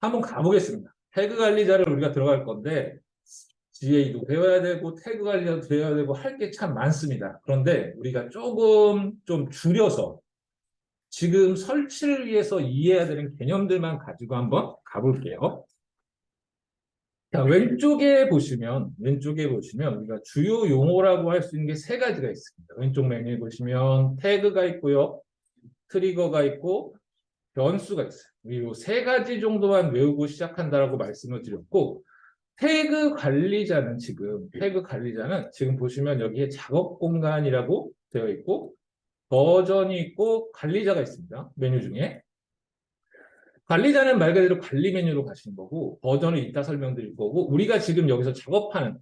한번 가보겠습니다. 태그 관리자를 우리가 들어갈 건데 GA도 배워야 되고 태그 관리자도 배워야 되고 할 게 참 많습니다. 그런데 우리가 조금 좀 줄여서 지금 설치를 위해서 이해해야 되는 개념들만 가지고 한번 가볼게요. 자, 왼쪽에 보시면 우리가 주요 용어라고 할 수 있는 게 세 가지가 있습니다. 왼쪽 메뉴에 보시면 태그가 있고요, 트리거가 있고 변수가 있어요. 이 세 가지 정도만 외우고 시작한다라고 말씀을 드렸고, 태그 관리자는 지금 보시면 여기에 작업 공간이라고 되어 있고 버전이 있고 관리자가 있습니다. 메뉴 중에 관리자는 말 그대로 관리 메뉴로 가시는 거고 버전을 이따 설명드릴 거고 우리가 지금 여기서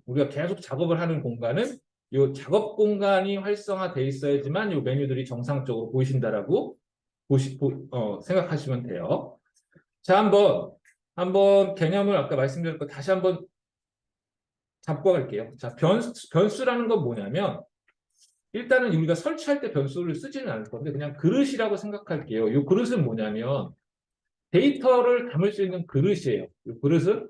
우리가 계속 작업을 하는 공간은 이 작업 공간이 활성화돼 있어야지만 이 메뉴들이 정상적으로 보이신다라고 생각하시면 돼요. 자, 한번 개념을 아까 말씀드렸고 다시 한번 잡고 갈게요. 자, 변수라는 건 뭐냐면 일단은 우리가 설치할 때 변수를 쓰지는 않을 건데 그냥 그릇이라고 생각할게요. 이 그릇은 뭐냐면 데이터를 담을 수 있는 그릇이에요. 이 그릇은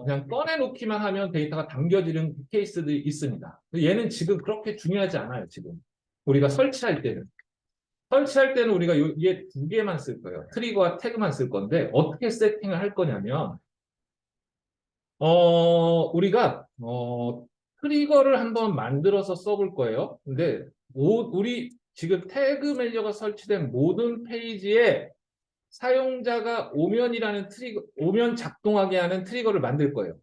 그냥 꺼내놓기만 하면 데이터가 담겨지는 케이스들이 있습니다. 얘는 지금 그렇게 중요하지 않아요. 지금 우리가 설치할 때는 우리가 얘 두 개만 쓸 거예요. 트리거와 태그만 쓸 건데 어떻게 세팅을 할 거냐면 우리가 트리거를 한번 만들어서 써볼 거예요. 근데 우리 지금 태그 매니저가 설치된 모든 페이지에 사용자가 오면 작동하게 하는 트리거를 만들 거예요.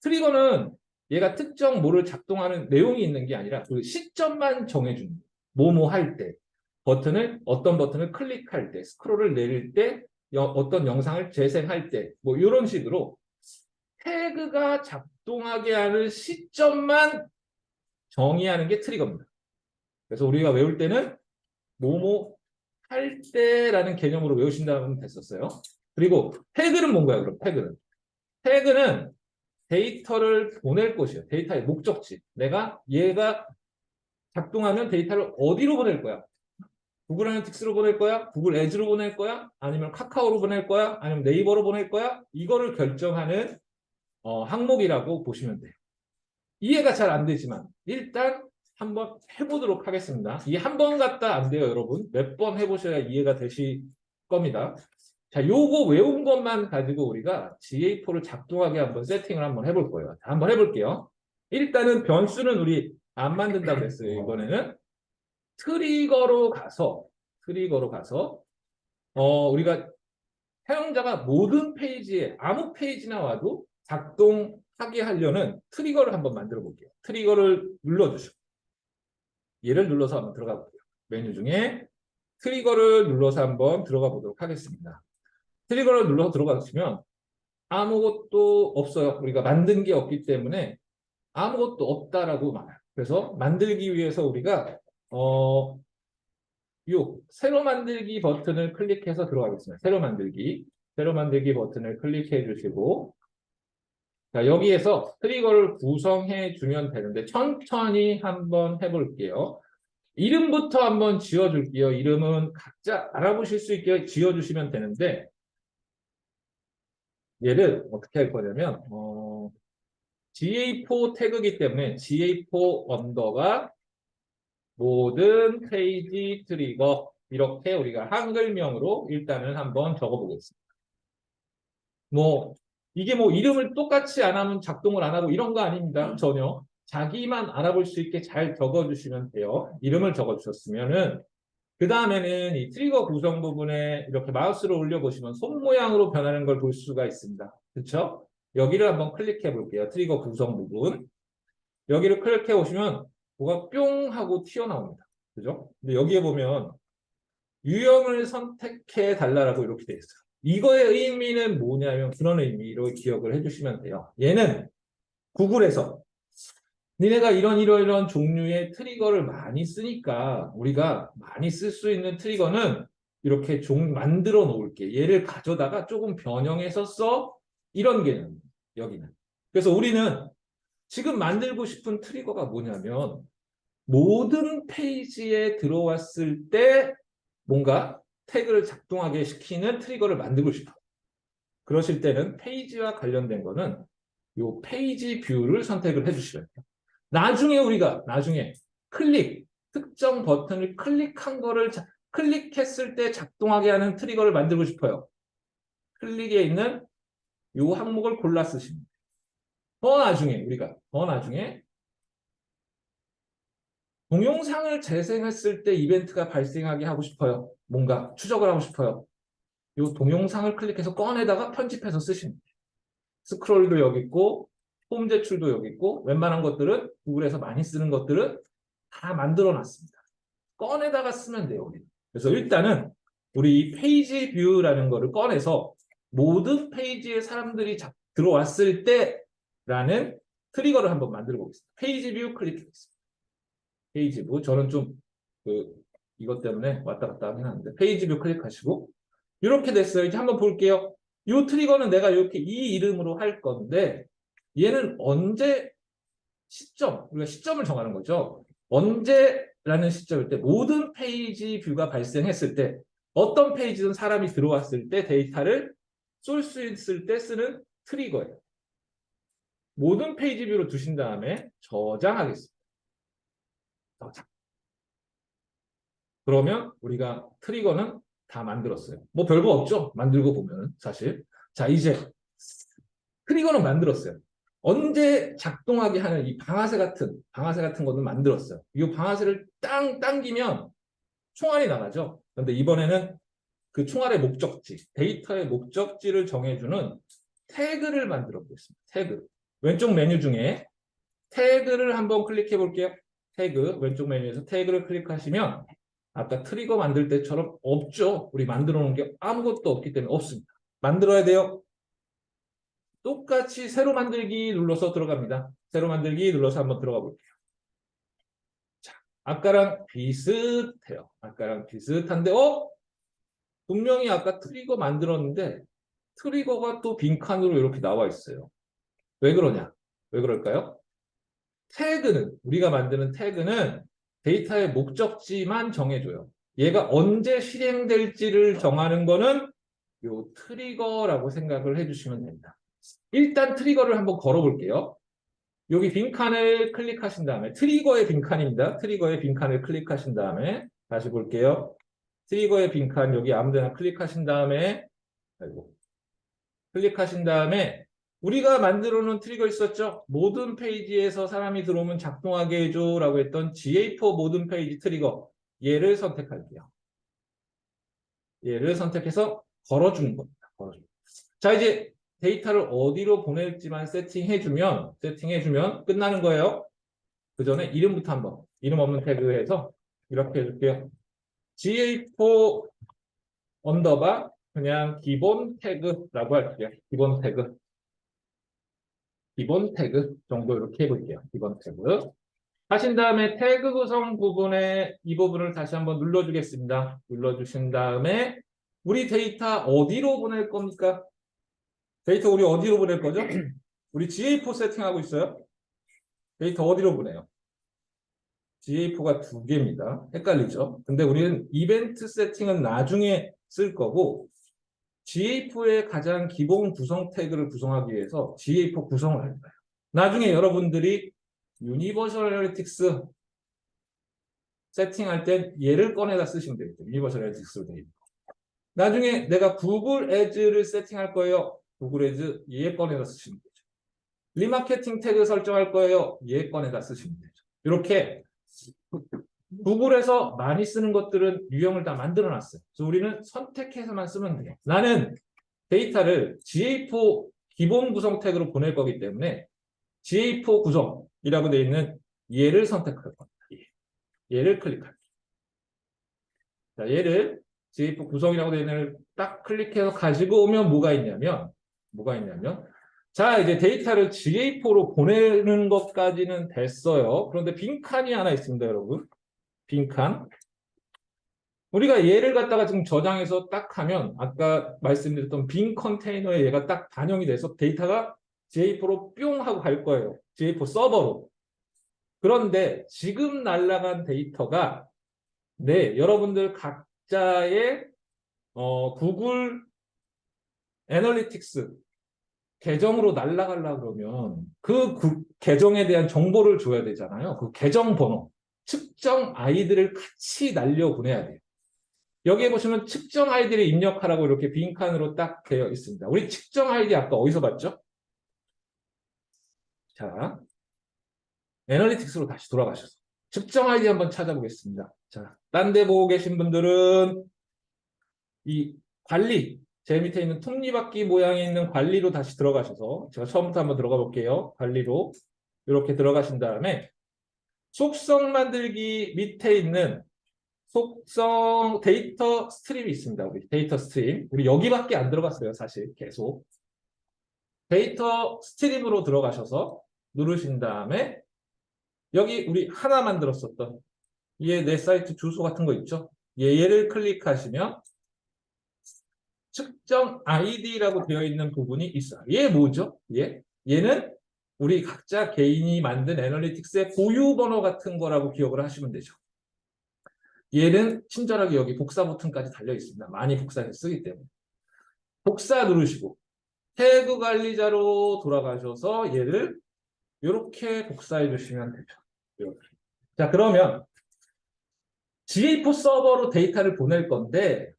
트리거는 얘가 특정 뭐를 작동하는 내용이 있는 게 아니라 그 시점만 정해주는 거예요. 뭐뭐 할 때, 어떤 버튼을 클릭할 때, 스크롤을 내릴 때, 어떤 영상을 재생할 때, 뭐 이런 식으로 태그가 작동하게 하는 시점만 정의하는 게 트리거입니다. 그래서 우리가 외울 때는 뭐뭐 할 때라는 개념으로 외우신다면 됐었어요. 그리고 태그는 뭔가요? 그럼 태그는 데이터를 보낼 곳이에요. 데이터의 목적지. 얘가 작동하면 데이터를 어디로 보낼 거야? 구글 애널리틱스로 보낼 거야? 구글 에즈로 보낼 거야? 아니면 카카오로 보낼 거야? 아니면 네이버로 보낼 거야? 이거를 결정하는 항목이라고 보시면 돼요. 이해가 잘 안 되지만 일단 한번 해보도록 하겠습니다. 이 한 번 갔다 안 돼요, 여러분. 몇 번 해보셔야 이해가 되실 겁니다. 자, 요거 외운 것만 가지고 우리가 GA4를 작동하게 한번 세팅을 한번 해볼 거예요. 자, 한번 해볼게요. 일단은 변수는 우리 안 만든다고 했어요. 이번에는 트리거로 가서 우리가 사용자가 모든 페이지에 아무 페이지나 와도 작동하게 하려는 트리거를 한번 만들어 볼게요. 트리거를 눌러주시고 얘를 눌러서 한번 들어가 볼게요. 메뉴 중에 트리거를 눌러서 한번 들어가 보도록 하겠습니다. 트리거를 눌러서 들어가시면 아무것도 없어요. 우리가 만든 게 없기 때문에 아무것도 없다라고 말해요. 그래서 만들기 위해서 우리가 새로 만들기 버튼을 클릭해서 들어가겠습니다. 새로 만들기 버튼을 클릭해 주시고 자, 여기에서 트리거를 구성해 주면 되는데 천천히 한번 해볼게요. 이름부터 한번 지어줄게요. 이름은 각자 알아보실 수 있게 지어주시면 되는데 얘를 어떻게 할 거냐면 GA4 태그이기 때문에 GA4 언더가 모든 페이지 트리거 이렇게 우리가 한글명으로 일단은 한번 적어보겠습니다. 이게 이름을 똑같이 안 하면 작동을 안 하고 이런 거 아닙니다. 전혀. 자기만 알아볼 수 있게 잘 적어주시면 돼요. 이름을 적어주셨으면은 그 다음에는 이 트리거 구성 부분에 이렇게 마우스를 올려보시면 손 모양으로 변하는 걸 볼 수가 있습니다. 그렇죠? 여기를 한번 클릭해 볼게요. 트리거 구성 부분. 여기를 클릭해 보시면 뭐가 뿅 하고 튀어나옵니다. 그죠? 근데 여기에 보면 유형을 선택해 달라고 이렇게 되어 있어요. 이거의 의미는 뭐냐면 그런 의미로 기억을 해주시면 돼요. 얘는 구글에서 니네가 이런 종류의 트리거를 많이 쓰니까 우리가 많이 쓸 수 있는 트리거는 이렇게 만들어 놓을게. 얘를 가져다가 조금 변형해서 써. 이런 개념. 여기는. 그래서 우리는 지금 만들고 싶은 트리거가 뭐냐면 모든 페이지에 들어왔을 때 뭔가 태그를 작동하게 시키는 트리거를 만들고 싶어요. 그러실 때는 페이지와 관련된 거는 요 페이지 뷰를 선택을 해주시면 돼요. 나중에 특정 버튼을 클릭한 거를 클릭했을 때 작동하게 하는 트리거를 만들고 싶어요. 클릭에 있는 요 항목을 골라 쓰시면 돼요. 더 나중에 동영상을 재생했을 때 이벤트가 발생하게 하고 싶어요. 뭔가 추적을 하고 싶어요. 이 동영상을 클릭해서 꺼내다가 편집해서 쓰시면 돼요. 스크롤도 여기 있고 폼 제출도 여기 있고 웬만한 것들은 구글에서 많이 쓰는 것들은 다 만들어 놨습니다. 꺼내다가 쓰면 돼요. 우리. 그래서 일단은 우리 이 페이지 뷰라는 거를 꺼내서 모든 페이지에 사람들이 들어왔을 때라는 트리거를 한번 만들어 보겠습니다. 페이지 뷰 클릭하겠습니다. 페이지 뷰 저는 좀 이것 때문에 왔다 갔다 하긴 하는데 페이지 뷰 클릭하시고 이렇게 됐어요. 이제 한번 볼게요. 이 트리거는 내가 이렇게 이 이름으로 할 건데 얘는 언제 우리가 시점을 정하는 거죠. 언제라는 시점일 때 모든 페이지 뷰가 발생했을 때 어떤 페이지든 사람이 들어왔을 때 데이터를 쏠 수 있을 때 쓰는 트리거예요. 모든 페이지 뷰로 두신 다음에 저장하겠습니다. 저장. 그러면 우리가 트리거는 다 만들었어요. 뭐 별거 없죠? 만들고 보면 사실. 자, 이제 트리거는 만들었어요. 언제 작동하게 하는 이 방아쇠 같은 것은 만들었어요. 이 방아쇠를 당기면 총알이 나가죠. 그런데 이번에는 그 총알의 목적지, 데이터의 목적지를 정해주는 태그를 만들어 보겠습니다. 태그. 왼쪽 메뉴 중에 태그를 한번 클릭해 볼게요. 태그, 왼쪽 메뉴에서 태그를 클릭하시면 아까 트리거 만들 때처럼 없죠. 우리 만들어 놓은 게 아무것도 없기 때문에 없습니다. 만들어야 돼요. 똑같이 새로 만들기 눌러서 들어갑니다. 새로 만들기 눌러서 한번 들어가 볼게요. 자, 아까랑 비슷해요. 아까랑 비슷한데 분명히 아까 트리거 만들었는데 트리거가 또 빈칸으로 이렇게 나와 있어요. 왜 그러냐? 왜 그럴까요? 우리가 만드는 태그는 데이터의 목적지만 정해줘요. 얘가 언제 실행될지를 정하는 거는 요 트리거라고 생각을 해주시면 됩니다. 일단 트리거를 한번 걸어볼게요. 여기 빈칸을 클릭하신 다음에 트리거의 빈칸입니다. 트리거의 빈칸을 클릭하신 다음에 다시 볼게요. 트리거의 빈칸 여기 아무데나 클릭하신 다음에 우리가 만들어 놓은 트리거 있었죠? 모든 페이지에서 사람이 들어오면 작동하게 해줘 라고 했던 GA4 모든 페이지 트리거 얘를 선택할게요. 얘를 선택해서 걸어주는 겁니다. 자, 이제 데이터를 어디로 보낼지만 세팅해주면 끝나는 거예요. 그 전에 이름부터 한번 이름 없는 태그에서 이렇게 해줄게요. GA4 언더바 그냥 기본 태그라고 할게요. 기본 태그 정도 이렇게 해볼게요. 기본 태그. 하신 다음에 태그 구성 부분에 이 부분을 다시 한번 눌러주겠습니다. 눌러주신 다음에 우리 데이터 어디로 보낼 겁니까? 데이터 우리 어디로 보낼 거죠? 우리 GA4 세팅하고 있어요. 데이터 어디로 보내요? GA4가 두 개입니다. 헷갈리죠? 근데 우리는 이벤트 세팅은 나중에 쓸 거고 GA4의 가장 기본 구성 태그를 구성하기 위해서 GA4 구성을 할 거예요. 나중에 여러분들이 유니버셜 애널리틱스 세팅할 때 얘를 꺼내다 쓰시면 되겠죠. 유니버셜 애널리틱스로 되어 있고. 나중에 내가 구글 애즈를 세팅할 거예요. 구글 애즈 얘 꺼내다 쓰시면 되죠. 리마케팅 태그 설정할 거예요. 얘 꺼내다 쓰시면 되죠. 이렇게 구글에서 많이 쓰는 것들은 유형을 다 만들어 놨어요. 그래서 우리는 선택해서만 쓰면 돼요. 나는 데이터를 GA4 기본 구성 태그로 보낼 거기 때문에 GA4 구성이라고 되어 있는 얘를 선택할 겁니다. 얘를 클릭할게요. 자, 얘를 GA4 구성이라고 되어 있는 딱 클릭해서 가지고 오면 뭐가 있냐면 자, 이제 데이터를 GA4로 보내는 것까지는 됐어요. 그런데 빈칸이 하나 있습니다, 여러분. 빈칸. 우리가 얘를 갖다가 지금 저장해서 딱 하면 아까 말씀드렸던 빈 컨테이너에 얘가 딱 반영이 돼서 데이터가 GA4로 뿅 하고 갈 거예요. GA4 서버로. 그런데 지금 날아간 데이터가 여러분들 각자의 구글 애널리틱스 계정으로 날아가려고 그러면 그 계정에 대한 정보를 줘야 되잖아요. 그 계정 번호, 측정 아이디를 같이 날려 보내야 돼요. 여기에 보시면 측정 아이디를 입력하라고 이렇게 빈칸으로 딱 되어 있습니다. 우리 측정 아이디 아까 어디서 봤죠? 자, 애널리틱스로 다시 돌아가셔서 측정 아이디 한번 찾아보겠습니다. 자, 딴 데 보고 계신 분들은 이 관리, 제 밑에 있는 톱니바퀴 모양이 있는 관리로 다시 들어가셔서 제가 처음부터 한번 들어가 볼게요. 관리로 이렇게 들어가신 다음에 속성 만들기 밑에 있는 속성 데이터 스트림이 있습니다. 우리 데이터 스트림. 우리 여기밖에 안 들어갔어요. 사실 계속. 데이터 스트림으로 들어가셔서 누르신 다음에 여기 우리 하나 만들었었던 얘 내 사이트 주소 같은 거 있죠? 얘를 클릭하시면 측정 아이디라고 되어 있는 부분이 있어요. 얘 뭐죠? 얘는 우리 각자 개인이 만든 애널리틱스의 고유 번호 같은 거라고 기억을 하시면 되죠. 얘는 친절하게 여기 복사 버튼까지 달려 있습니다. 많이 복사해서 쓰기 때문에. 복사 누르시고 태그 관리자로 돌아가셔서 얘를 이렇게 복사해 주시면 되죠. 이렇게. 자, 그러면 GA4 서버로 데이터를 보낼 건데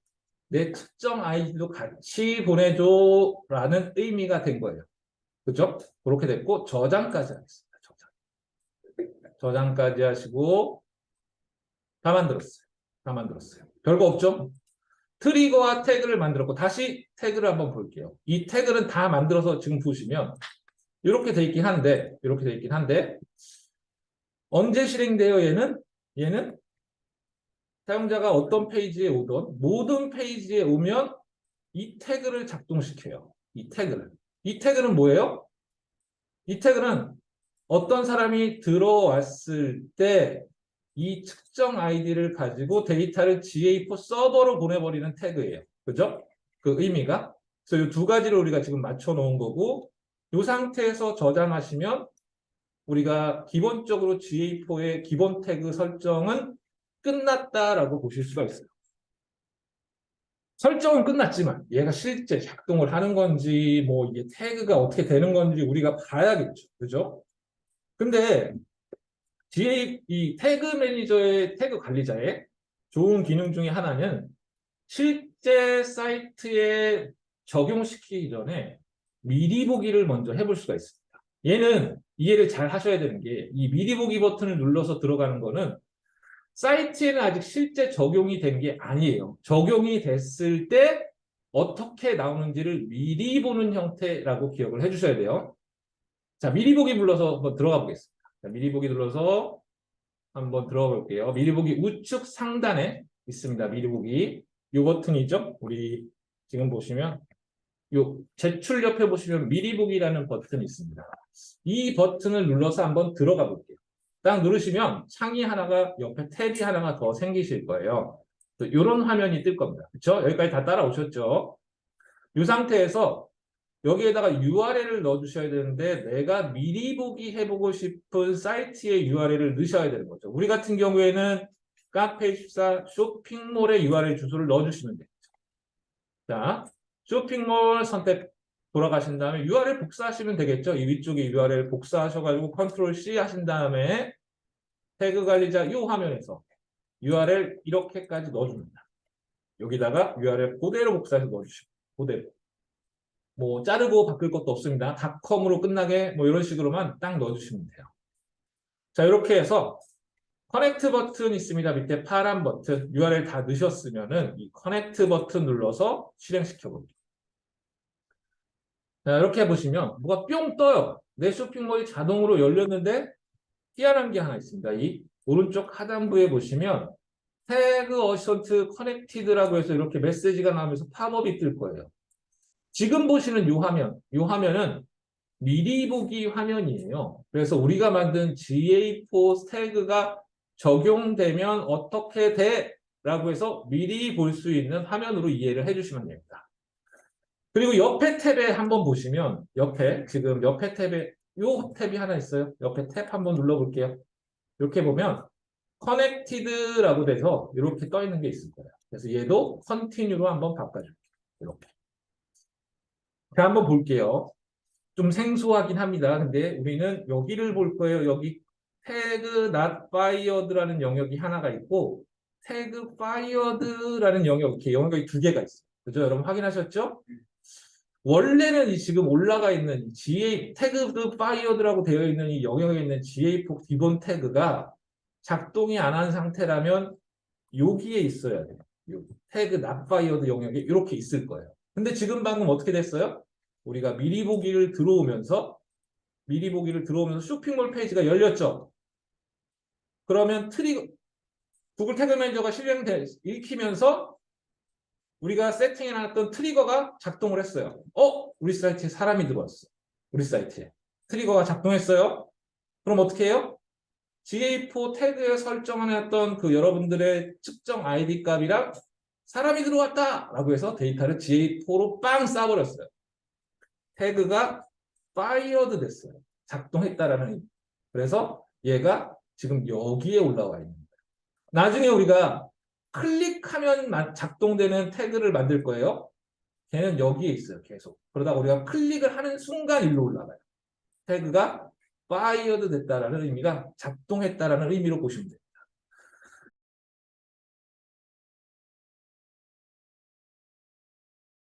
내 특정 아이디도 같이 보내줘라는 의미가 된 거예요. 그죠? 그렇게 됐고 저장까지 하겠습니다. 저장까지 하시고 다 만들었어요. 다 만들었어요. 별거 없죠? 트리거와 태그를 만들었고 다시 태그를 한번 볼게요. 이 태그는 다 만들어서 지금 보시면 이렇게 돼 있긴 한데 언제 실행돼요? 얘는 사용자가 어떤 페이지에 오던 모든 페이지에 오면 이 태그를 작동시켜요. 이 태그는 뭐예요? 이 태그는 어떤 사람이 들어왔을 때 이 특정 아이디를 가지고 데이터를 GA4 서버로 보내버리는 태그예요. 그죠? 그 의미가. 그래서 이 두 가지를 우리가 지금 맞춰 놓은 거고 이 상태에서 저장하시면 우리가 기본적으로 GA4의 기본 태그 설정은 끝났다라고 보실 수가 있어요. 설정은 끝났지만 얘가 실제 작동을 하는 건지 뭐 이게 태그가 어떻게 되는 건지 우리가 봐야겠죠. 그죠? 근데 이 태그 매니저의 태그 관리자의 좋은 기능 중에 하나는 실제 사이트에 적용시키기 전에 미리 보기를 먼저 해볼 수가 있습니다. 얘는 이해를 잘 하셔야 되는 게 이 미리 보기 버튼을 눌러서 들어가는 거는 사이트에는 아직 실제 적용이 된 게 아니에요. 적용이 됐을 때 어떻게 나오는지를 미리 보는 형태라고 기억을 해주셔야 돼요. 자, 미리 보기 눌러서 한번 들어가 보겠습니다. 자, 미리 보기 눌러서 한번 들어가 볼게요. 미리 보기 우측 상단에 있습니다. 미리 보기. 이 버튼이죠. 우리 지금 보시면 요 제출 옆에 보시면 미리 보기라는 버튼이 있습니다. 이 버튼을 눌러서 한번 들어가 볼게요. 딱 누르시면 창이 하나가 옆에 탭이 하나가 더 생기실 거예요. 이런 화면이 뜰 겁니다. 그렇죠? 여기까지 다 따라오셨죠? 이 상태에서 여기에다가 URL을 넣어주셔야 되는데 내가 미리 보기 해보고 싶은 사이트의 URL을 넣으셔야 되는 거죠. 우리 같은 경우에는 카페24 쇼핑몰의 URL 주소를 넣어주시면 됩니다. 자, 쇼핑몰 선택 돌아가신 다음에 URL 복사하시면 되겠죠. 이 위쪽에 URL 복사하셔가지고 컨트롤 C 하신 다음에 태그 관리자 이 화면에서 URL 이렇게까지 넣어줍니다. 여기다가 URL 그대로 복사해서 넣어주시고 그대로. 뭐 자르고 바꿀 것도 없습니다. 닷컴으로 끝나게 뭐 이런 식으로만 딱 넣어주시면 돼요. 자, 이렇게 해서 커넥트 버튼 있습니다. 밑에 파란 버튼 URL 다 넣으셨으면은 이 커넥트 버튼 눌러서 실행시켜 볼게요. 자, 이렇게 보시면 뭐가 뿅 떠요. 내 쇼핑몰이 자동으로 열렸는데 희한한 게 하나 있습니다. 이 오른쪽 하단부에 보시면 태그 어시스턴트 커넥티드라고 해서 이렇게 메시지가 나오면서 팝업이 뜰 거예요. 지금 보시는 이 화면은 미리 보기 화면이에요. 그래서 우리가 만든 GA4 태그가 적용되면 어떻게 돼? 라고 해서 미리 볼 수 있는 화면으로 이해를 해주시면 됩니다. 그리고 옆에 탭에 한번 보시면 지금 옆에 탭에 이 탭이 하나 있어요. 옆에 탭 한번 눌러볼게요. 이렇게 보면 커넥티드라고 돼서 이렇게 떠 있는 게 있을 거예요. 그래서 얘도 컨티뉴로 한번 바꿔줄게요. 이렇게. 자, 한번 볼게요. 좀 생소하긴 합니다. 근데 우리는 여기를 볼 거예요. 여기 태그 not fired라는 영역이 하나가 있고 태그 fired라는 영역, 이렇게 영역이 두 개가 있어요. 그죠? 여러분 확인하셨죠? 원래는 이 지금 올라가 있는 이 GA 태그 fired라고 되어 있는 이 영역에 있는 GA4 기본 태그가 작동이 안 한 상태라면 여기에 있어야 돼요. 여기. 태그 not fired 영역에 이렇게 있을 거예요. 근데 지금 방금 어떻게 됐어요? 우리가 미리 보기를 들어오면서 쇼핑몰 페이지가 열렸죠. 그러면 구글 태그 매니저가 읽히면서 우리가 세팅해놨던 트리거가 작동을 했어요. 우리 사이트에 사람이 들어왔어. 우리 사이트에. 트리거가 작동했어요. 그럼 어떻게 해요? GA4 태그에 설정해놨던 그 여러분들의 측정 ID 값이랑 사람이 들어왔다! 라고 해서 데이터를 GA4로 빵 쏴버렸어요. 태그가 fired 됐어요. 작동했다라는 의미. 그래서 얘가 지금 여기에 올라와 있는 거예요. 나중에 우리가 클릭하면 작동되는 태그를 만들 거예요. 걔는 여기에 있어요. 계속. 그러다 우리가 클릭을 하는 순간 일로 올라가요. 태그가 fired 됐다라는 의미가 작동했다라는 의미로 보시면 돼요.